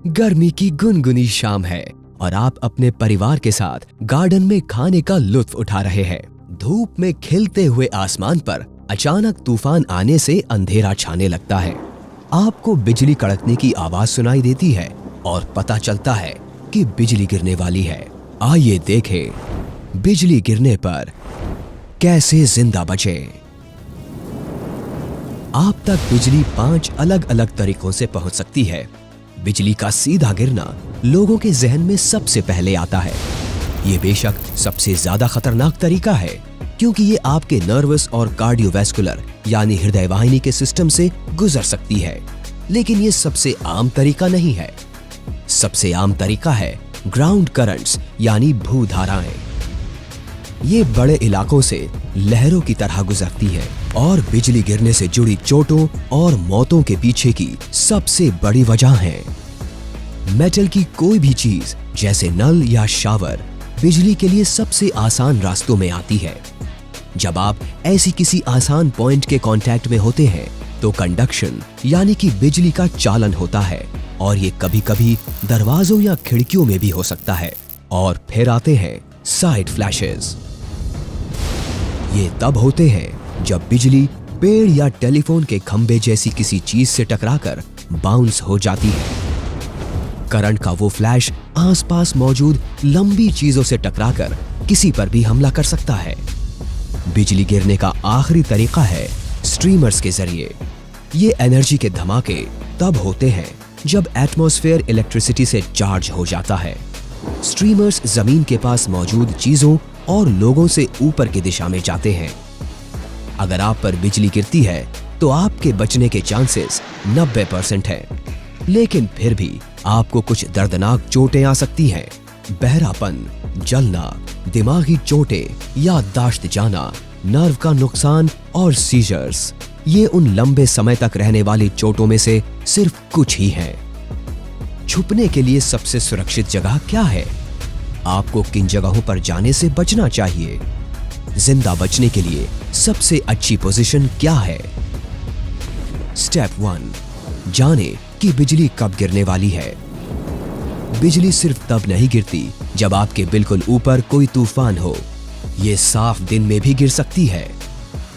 गर्मी की गुनगुनी शाम है और आप अपने परिवार के साथ गार्डन में खाने का लुत्फ उठा रहे हैं। धूप में खिलते हुए आसमान पर अचानक तूफान आने से अंधेरा छाने लगता है। आपको बिजली कड़कने की आवाज सुनाई देती है और पता चलता है कि बिजली गिरने वाली है। आइए देखें बिजली गिरने पर कैसे जिंदा बचें। आप तक बिजली 5 अलग अलग तरीकों से पहुंच सकती है। बिजली का सीधा गिरना लोगों के जहन में सबसे पहले आता है। ये बेशक सबसे ज्यादा खतरनाक तरीका है क्योंकि ये आपके नर्वस और कार्डियोवैस्कुलर यानी हृदय वाहिनी के सिस्टम से गुजर सकती है, लेकिन ये सबसे आम तरीका नहीं है। सबसे आम तरीका है ग्राउंड करंट्स यानी भूधाराएं। ये बड़े इलाकों से लहरों की तरह गुजरती है और बिजली गिरने से जुड़ी चोटों और मौतों के पीछे की सबसे बड़ी वजह है। मेटल की कोई भी चीज जैसे नल या शावर बिजली के लिए सबसे आसान रास्तों में आती है। जब आप ऐसी किसी आसान पॉइंट के कांटेक्ट में होते हैं तो कंडक्शन यानी कि बिजली का चालन होता है और ये कभी-कभी दरवाजों या खिड़कियों में भी हो सकता है। और फिर आते हैं साइड फ्लैशेस। ये तब होते हैं जब बिजली पेड़ या टेलीफोन के खंभे जैसी किसी चीज से टकराकर बाउंस हो जाती है। करंट का वो फ्लैश आसपास मौजूद लंबी चीजों से टकराकर किसी पर भी हमला कर सकता है। बिजली गिरने का आखिरी तरीका है स्ट्रीमर्स के जरिए। ये एनर्जी के धमाके तब होते हैं जब एटमॉस्फेयर इलेक्ट्रिसिटी से चार्ज हो जाता है। स्ट्रीमर्स जमीन के पास मौजूद चीजों और लोगों से ऊपर की दिशा में जाते हैं। अगर आप पर बिजली गिरती है तो आपके बचने के चांसेस 90% हैं, लेकिन फिर भी आपको कुछ दर्दनाक चोटें आ सकती हैं। बहरापन, जलना, दिमागी चोटें, याददाश्त जाना, नर्व का नुकसान और सीजर्स, ये उन लंबे समय तक रहने वाली चोटों में से सिर्फ कुछ ही हैं। छुपने के लिए सबसे सुरक्षित जगह क्या है? आपको किन जगहों पर जाने से बचना चाहिए? जिंदा बचने के लिए सबसे अच्छी पोजीशन क्या है? स्टेप 1, जाने कि बिजली कब गिरने वाली है। बिजली सिर्फ तब नहीं गिरती जब आपके बिल्कुल ऊपर कोई तूफान हो। ये साफ दिन में भी गिर सकती है।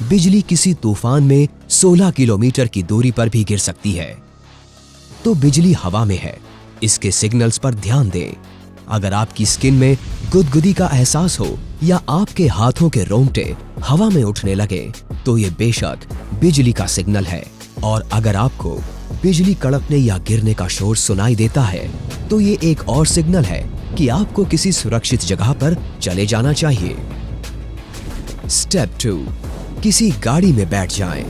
बिजली किसी तूफान में 16 किलोमीटर की दूरी पर भी गिर सकती है। तो बिजली हवा में है, इसके सिग्नल्स पर ध्यान दें। अगर आपकी स्किन में गुदगुदी का एहसास हो या आपके हाथों के रोंगटे हवा में उठने लगे तो ये बेशक बिजली का सिग्नल है। और अगर आपको बिजली कड़कने या गिरने का शोर सुनाई देता है तो ये एक और सिग्नल है कि आपको किसी सुरक्षित जगह पर चले जाना चाहिए। स्टेप 2, किसी गाड़ी में बैठ जाएं।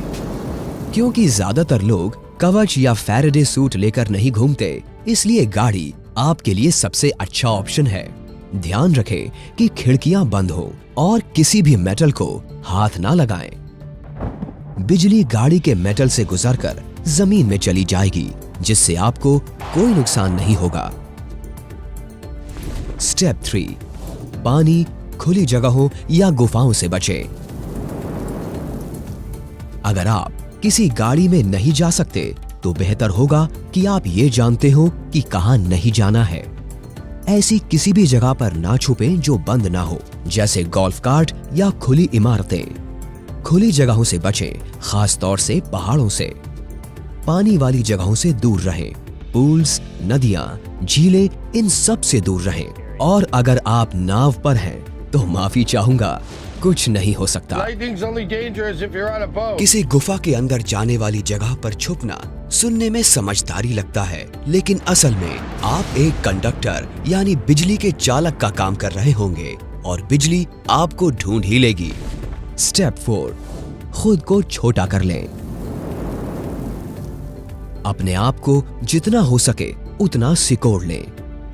क्योंकि ज्यादातर लोग कवच या फैराडे सूट लेकर नहीं घूमते, इसलिए गाड़ी आपके लिए सबसे अच्छा ऑप्शन है। ध्यान रखें कि खिड़कियां बंद हो और किसी भी मेटल को हाथ ना लगाएं। बिजली गाड़ी के मेटल से गुजरकर जमीन में चली जाएगी, जिससे आपको कोई नुकसान नहीं होगा। स्टेप 3, पानी, खुली जगहों या गुफाओं से बचें। अगर आप किसी गाड़ी में नहीं जा सकते तो बेहतर होगा कि आप ये जानते हो कि कहां नहीं जाना है। ऐसी किसी भी जगह पर ना छुपें जो बंद ना हो, जैसे गोल्फ कार्ट या खुली इमारतें। खुली जगहों से बचें, खास तौर से पहाड़ों से। पानी वाली जगहों से दूर रहें। पूल्स, नदियां, झीलें, इन सब से दूर रहें। और अगर आप नाव पर हैं तो माफी चाहूंगा, कुछ नहीं हो सकता। किसी गुफा के अंदर जाने वाली जगह पर छुपना सुनने में समझदारी लगता है, लेकिन असल में आप एक कंडक्टर यानी बिजली के चालक का काम कर रहे होंगे और बिजली आपको ढूंढ ही लेगी। स्टेप 4, खुद को छोटा कर लें। अपने आप को जितना हो सके उतना सिकोड़ लें।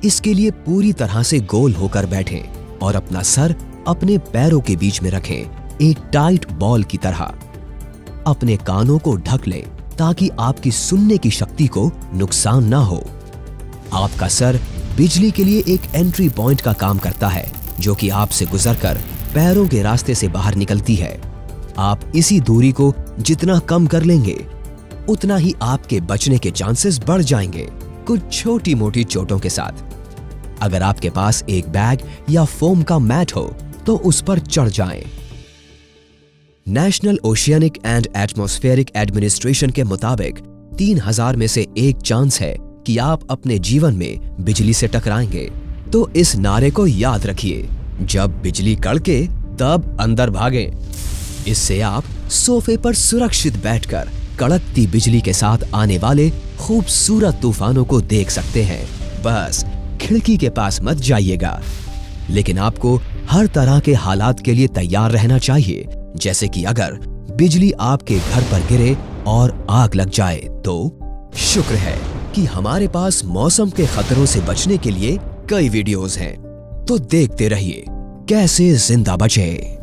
इसके लिए पूरी तरह से गोल होकर बैठें और अपना सर अपने पैरों के बीच में रखें, एक टाइट बॉल की तरह। अपने कानों को ढक लें ताकि आपकी सुनने की शक्ति को नुकसान ना हो। आपका सर बिजली के लिए एक एंट्री पॉइंट का काम करता है, जो कि आपसे गुजरकर पैरों के रास्ते से बाहर निकलती है। आप इसी दूरी को जितना कम कर लेंगे उतना ही आपके बचने के चांसेस बढ़ जाएंगे, कुछ छोटी मोटी चोटों के साथ। अगर आपके पास एक बैग या फोम का मैट हो तो उस पर चढ़ जाएं। National oceanic and atmospheric administration के मुताबिक 3000 में से एक चांस है कि आप अपने जीवन में बिजली से टकराएंगे। तो इस नारे को याद रखिए, जब बिजली कड़के तब अंदर भागें। इससे आप सोफे पर सुरक्षित बैठकर कड़कती बिजली के साथ आने वाले खूबसूरत तूफानों को देख सकते हैं। बस खिड़की के पास मत जाइएगा। लेकिन आपको हर तरह के हालात के लिए तैयार रहना चाहिए, जैसे कि अगर बिजली आपके घर पर गिरे और आग लग जाए तो शुक्र है कि हमारे पास मौसम के खतरों से बचने के लिए कई वीडियोस हैं। तो देखते रहिए कैसे जिंदा बचे।